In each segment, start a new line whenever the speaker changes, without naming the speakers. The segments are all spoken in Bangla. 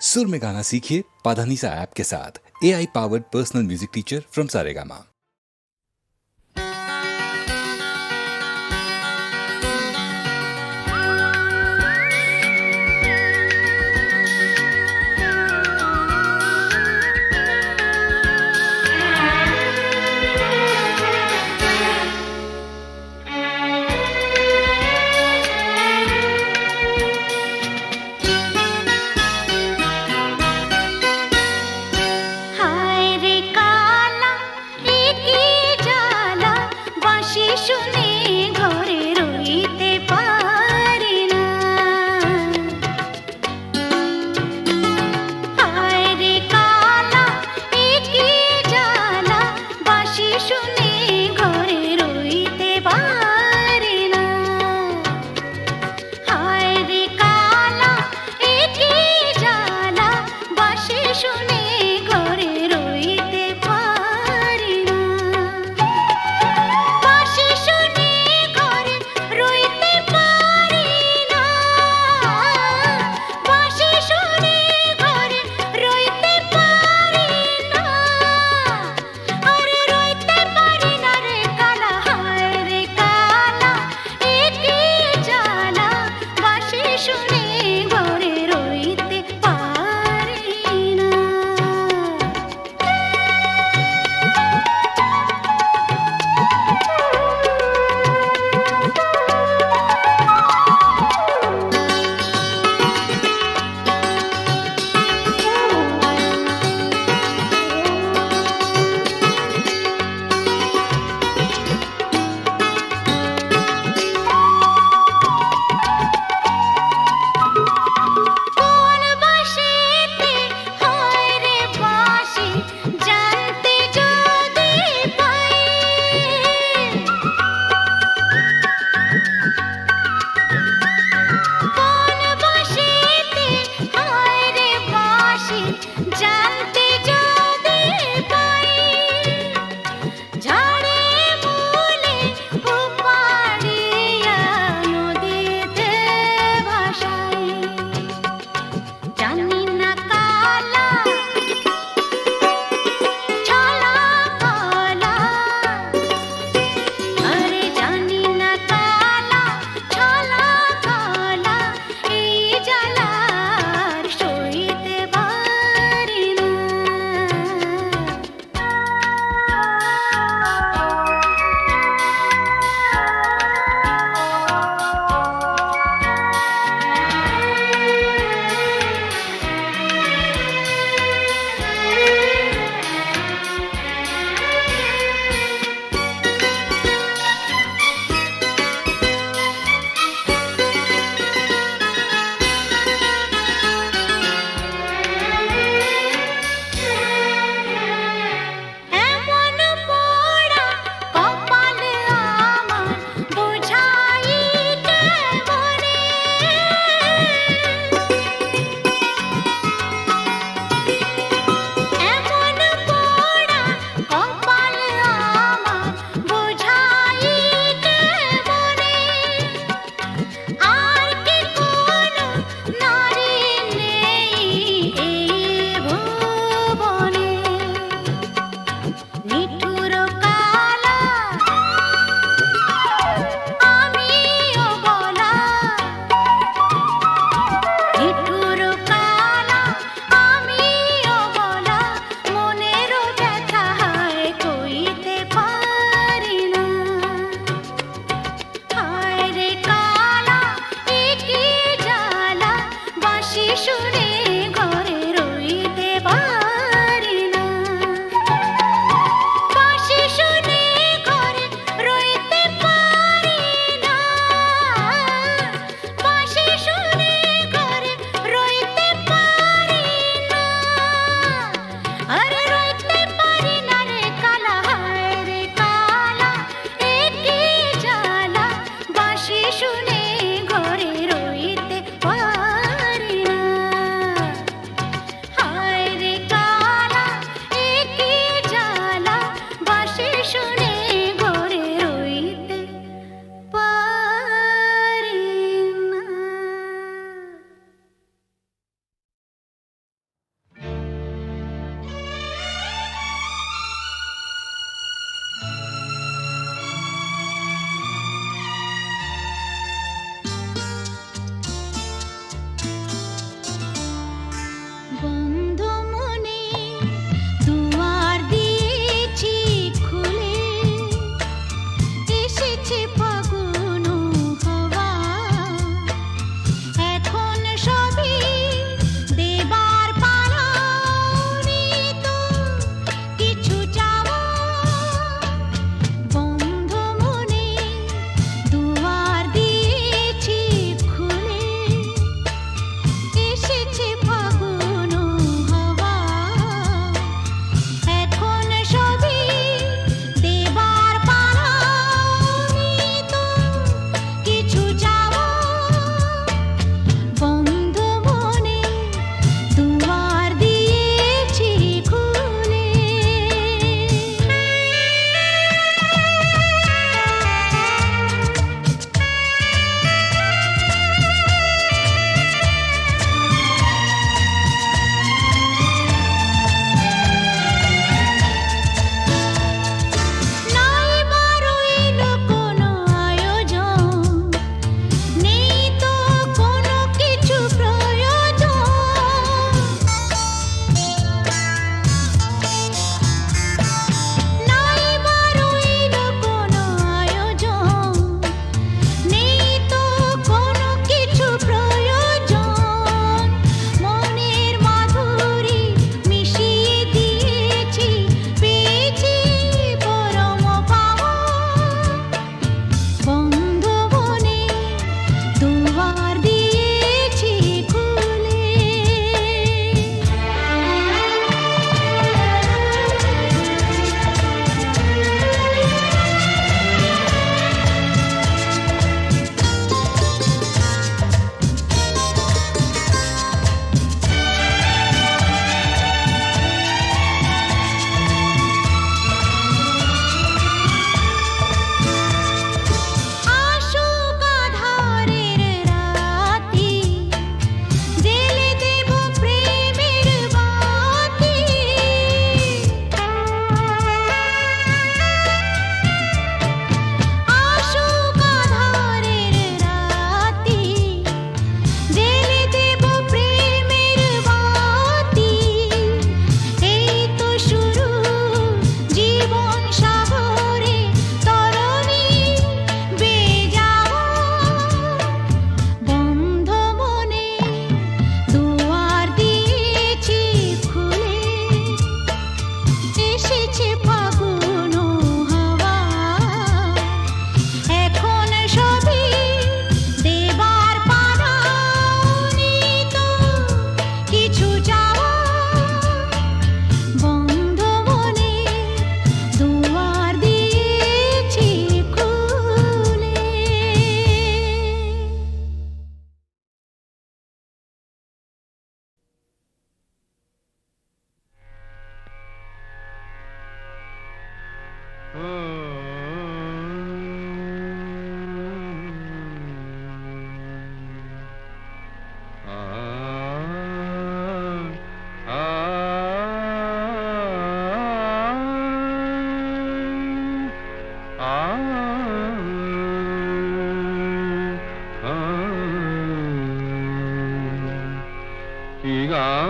सुर में गाना सीखिए पाधानीसा ऐप के साथ। AI powered personal music teacher from Saregama.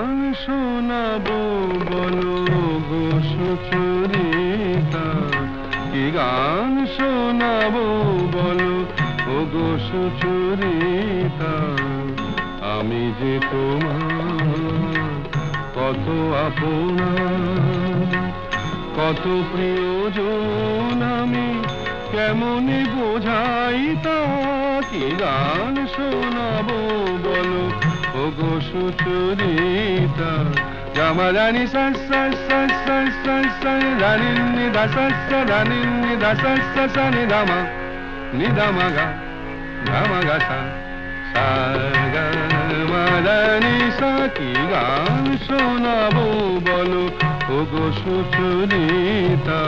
গান শোনাবো বলো গো সুচরিতা, কি গান শোনাবো বলো ও গো সুচরিতা। আমি যে তোমার কত আপনা, কত প্রিয়জন আমি কেমনে বোঝাই তা। কি গান শোনাবো বলো ও গো সুচরিতা। গামারানি সা সা সা সা সা সা রানি নি দা সা সা রানি নি দা সা সা সা নি দা মা নি দা মা গা গা মা গা সা সা গা মা রানি সা। কি গান শোনাবো বলো ও গো সুচরিতা।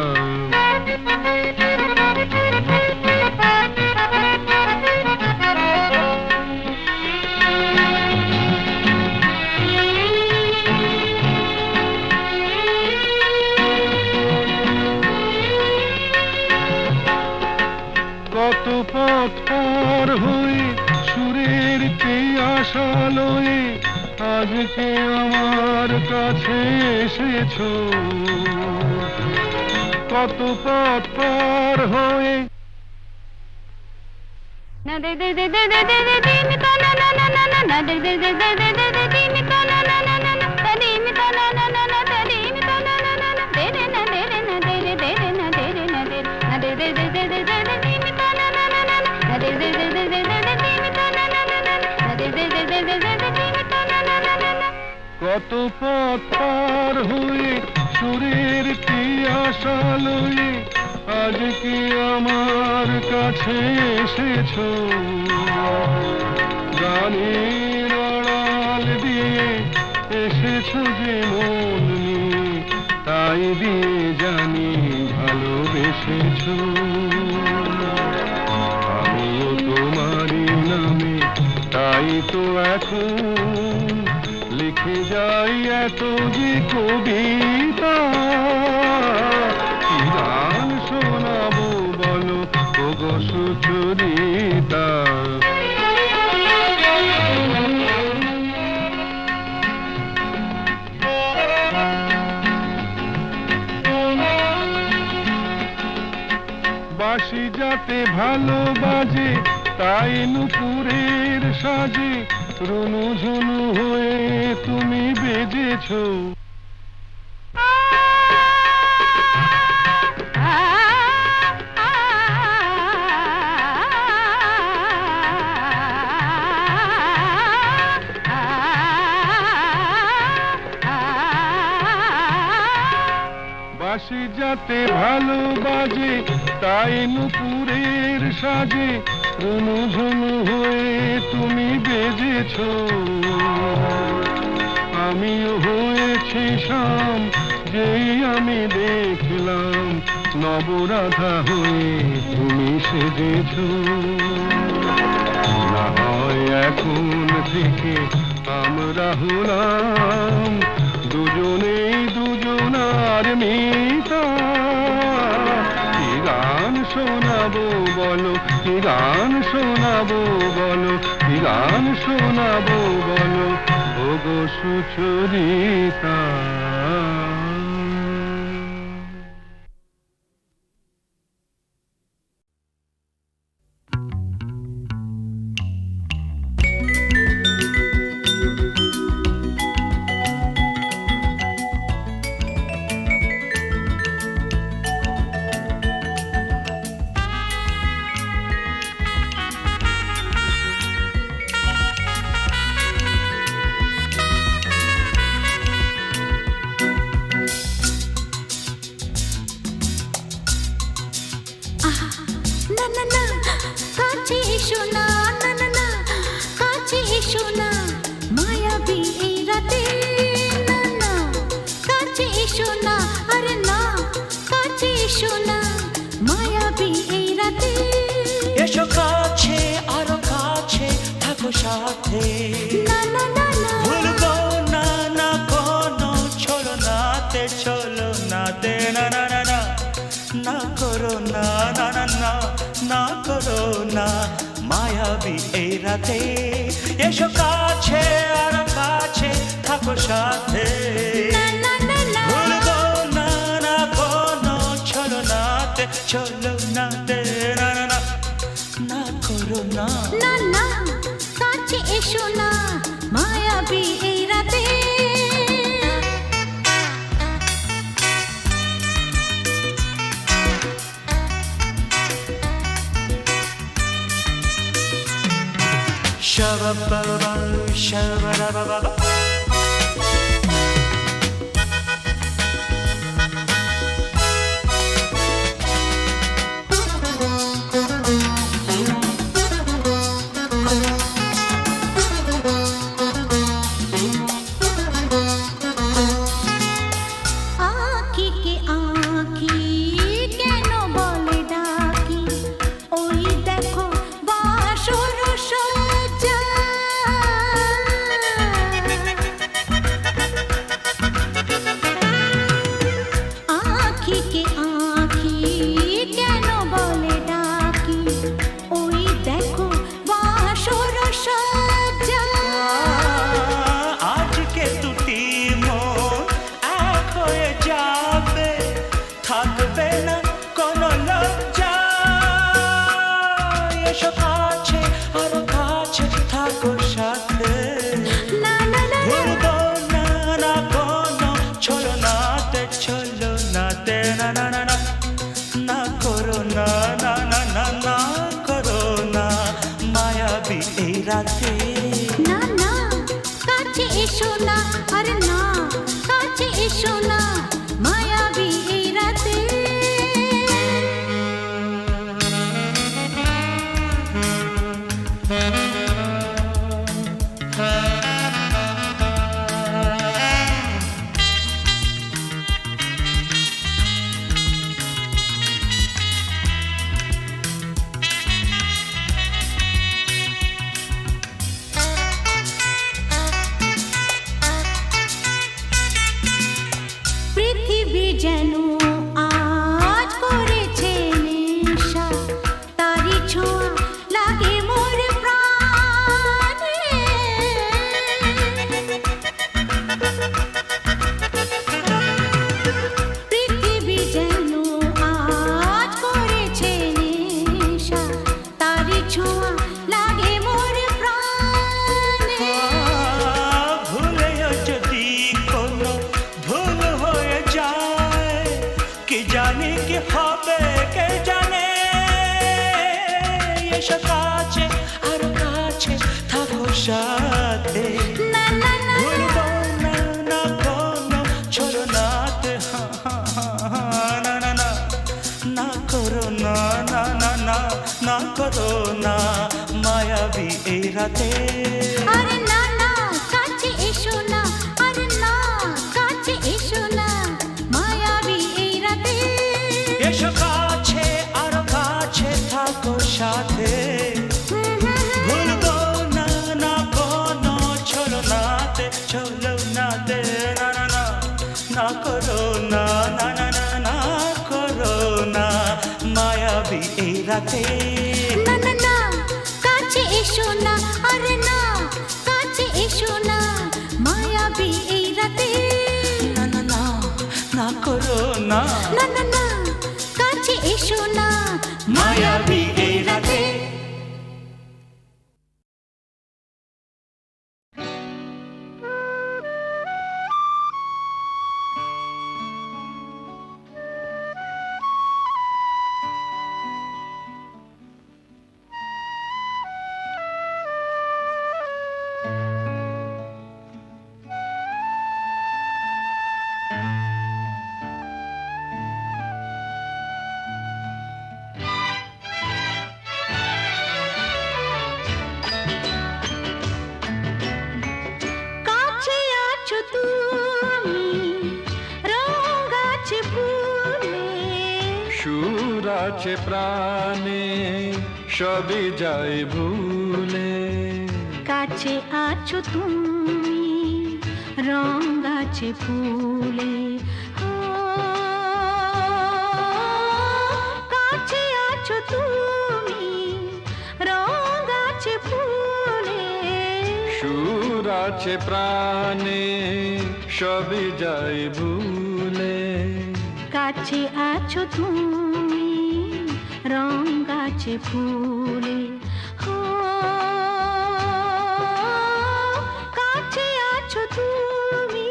কত পথ পার হয়ে সুরের পিয়াসা লয়ে আজকে আমার কাছে এসেছো। কত পথ পার হয়ে
না দে দে দে দে দে দে দে দে মি তা না না না না না দে দে দে দে দে দে দে দে মি তা না না না না না তা দে মি তা না না না না তা দে মি তা না না না না দে রে না দে রে না দে রে দে রে না দে রে না দে না দে দে দে দে দে দে দে মি তা না না না না না দে দে দে দে দে দে দে মি তা না না না না না দে দে দে দে দে দে দে মি তা না না না না।
কত পথ পার হয়ে সুরের পিয়াসা লয়ে আজকে আমার কাছে এসেছো। গানের আড়াল দিয়ে এসেছো যে মন নিয়ে, তাই দিয়ে জানি ভালোবেসেছো। আমিও তোমারই নামে তাই তো এখন লিখে যাই এত যে কবিতা। কি গান শোনাবো বলো ও গো সুচরিতা। বাঁশি যাতে ভালো বাজে তাই নুপুরের সাজে রুনু ঝুনু হয়ে তুমি বেজেছো। বাঁশি যাতে ভালো বাজে তাই নুপুরের সাজে রুনু ঝুনু হয়ে তুমি বেজেছো। আমিও হয়েছি শাম যেই আমি দেখলাম নবরাধা হয়ে তুমি সেজেছো। না হয় এখন থেকে আমরা হলাম দুজনেই দুজনার মিতা। কি গান শোনাবো বলো, কি গান শোনাবো বলো, কি গান শোনাবো বলো ও গো সুচরিতা।
এসো কাছে আরো কাছে থাকো সাথে, ভুলবো না না কোনো চলো নাতে চলো নাতে না না না না না করো না না না না না করো না মায়াবী এই রাতে। এসো কাছে আরো কাছে থাকো সাথে
না না না না
ভুলবো না না কোনো ছলনাতে ছলনাতে না না না না করো না
না না কাছে এসো না মায়াবী এই রাতে
Shabba-ba-ba, shabba-da-ba-ba-ba.
আঁখি কে আঁখি কেন বলে ডাকি ওই দেখো বাসর সজ্জা আঁখি কে আঁখি কেন বলে ডাকি ওই দেখো বাসর সজ্জা
আজকে দুটি মন এক হয়ে যাবে থাকবে না কোনো লজ্জা এসো কাছে আরো কাছে থাকো সাথে
না না না
ভুলবো না না কোনো ছলনাতে ছলনাতে না না না না না করো না না না না না করো না মায়াবী এই রাতে
না না কাছে এসো না আরে না কাছে এসো না মায়াবী এই রাতে পৃথিবী যেন আজ করেছে নেশা তারি ছোঁয়া লাগে মোর প্রাণে পৃথিবী যেন আজ করেছে নেশা তারি ছোঁয়া লাগে মোর প্রাণে
ভুলেও যদি কোনো ভুল হয়ে যায় কি জানি কি হবে কে জানে এসো কাছে আরো কাছে থাকো সাথে
না না না
ভুলবো না না কোনো ছলনাতে না না না না করো না না না না না করো না মায়াবী এই রাতে
আরে না না কাছে এসো না আরে না কাছে এসো না মায়াবী এই রাতে
এসো কাছে আরো কাছে থাকো সাথে ভুলবো না না কোনো ছলনাতে ছলনাতে না না না না করো না না না না না করো না মায়াবী এই রাতে
না না না কাছে এসো না আরে না কাছে এসো না মায়াবী এই রাতে
না না না না করো না
না না না কাছে এসো না
মায়াবী এই রাতে
কাছে আছো তুমি রঙ আছে ফুলে
সুর আছে প্রাণে সবই যায় ভুলে
কাছে আছো তুমি রঙ আছে ফুলে ও, কাছে আছো তুমি রঙ আছে ফুলে
সুর আছে প্রাণে সবই যাই ভুলে,
কাছে আছো তুমি রং গাছে ফুলে, ও কাছে আছো তুমি।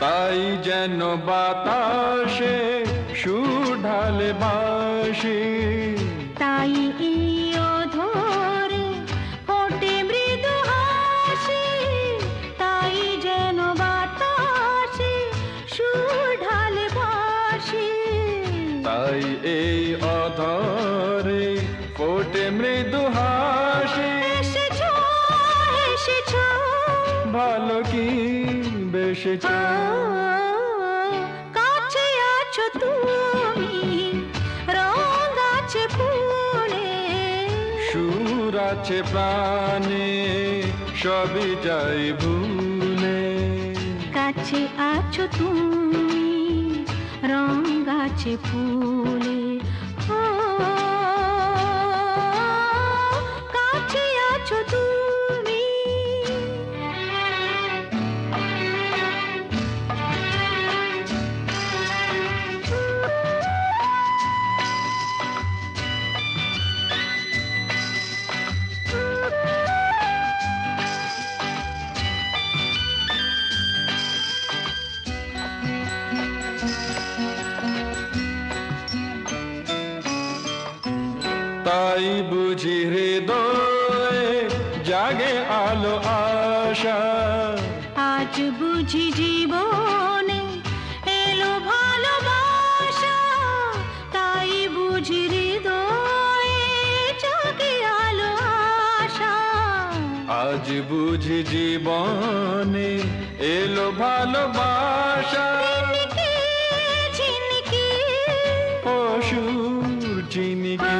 তাই যেন বাতাসে সুর ঢালে বাঁশি,
তাই এই অধরে ফোটে মৃদু হাসি, তাই যেন বাতাসে সুর ঢালে বাঁশি,
তাই এই অধরে ফোটে মৃদু হাসি।
এসেছো এসেছো
ভালো কি বেশেছ,
কাছে আছো তুমি রং গাছে ফুলে,
সুর আছে প্রাণে সবই যাই ভুলে,
কাছে আছো তুমি রং গাছে ফুলে, ও কাছে আছো তুমি।
তাই বুঝি হৃদয়ে জাগে আলো আশা,
আজ বুঝি জীবনে এলো ভালোবাসা, তাই বুঝি হৃদয়ে জাগে আলো আশা,
আজ বুঝি জীবনে এলো ভালোবাসা।
ঝিনিকি ঝিনিকি
অসুর চিনিকি,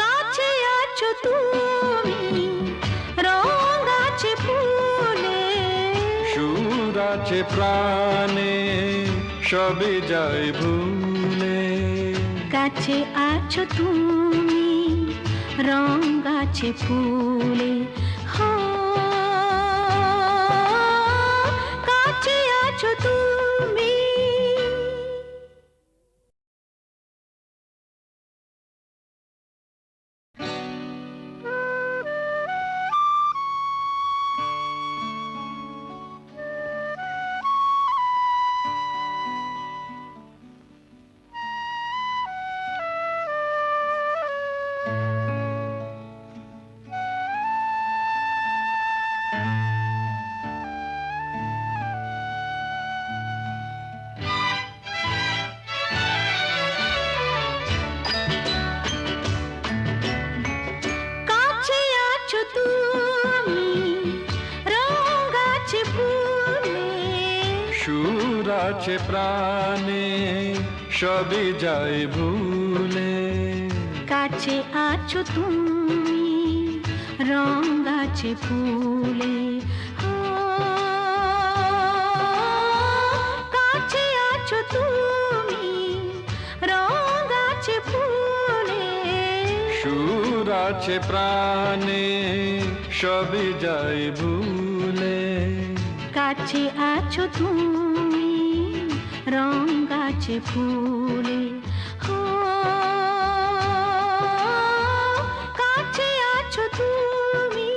কাছে আছো তুমি রং গাছে ফুলে,
সুর আছে প্রাণে সবই যাই ভুলে,
কাছে আছো তুমি রং গাছে ফুলে, হো কাছে আছো তুমি। কাছে আছো তুমি রং গাছে ফুলে,
সুর আছে প্রাণে সবই যাই ভুলে,
কাছে আছো তুমি রং গাছে ফুলে, ও কাছে আছো তুমি রং গাছে ফুলে,
সুর আছে প্রাণে সবই যাই ভুলে,
কাছে আছো তুমি রং গাছে ফুলে, ও কাছে আছো তুমি।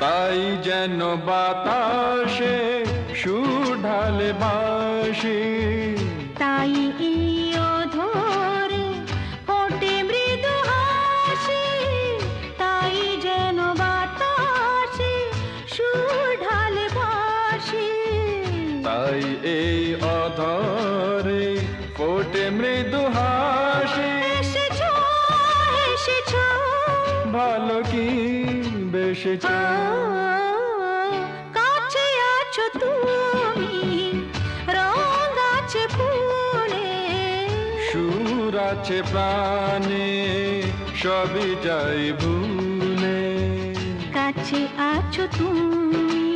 তাই যেন বাতাসে সুর ঢালে বাঁশি,
তাই এই অধরে ফোটে মৃদু হাসি, তাই যেন বাতাসে সুর ঢালে বাঁশি,
তাই এই অধরে ফোটে মৃদু এসেছ।
কাছে আছো তুমি, রং আছে ফুলে,
সুর আছে প্রাণে, সবই যাই ভুলে।
কাছে আছো তুমি,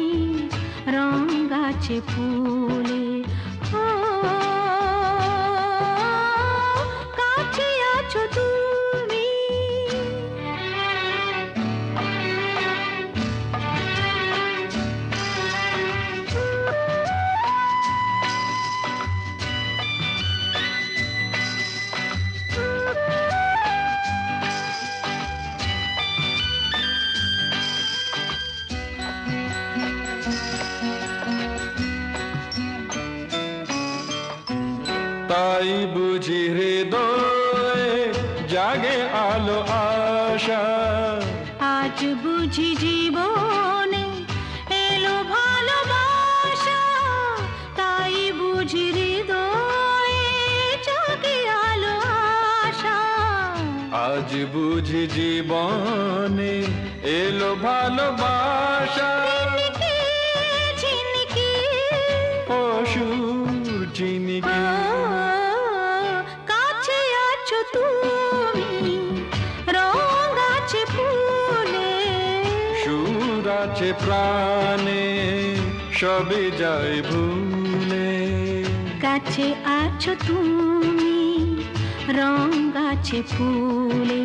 রং আছে ফুলে, ও কাছে আছো তুমি।
তাই বুঝি হৃদয়ে জাগে আলো আশা,
আজ বুঝি জীবনে এলো ভালোবাসা, তাই বুঝি হৃদয়ে জাগে আলো আশা।
আজ বুঝি জীবনে এলো ভালোবাসা।
ঝিনিকে ঝিনিকে,
অসুর চিনিকে,
কাছে আছো তুমি, রং আছে ফুলে,
সুর আছে প্রাণে, সবে যায় ভুলে।
কাছে আছো তুমি, রং আছে ফুলে,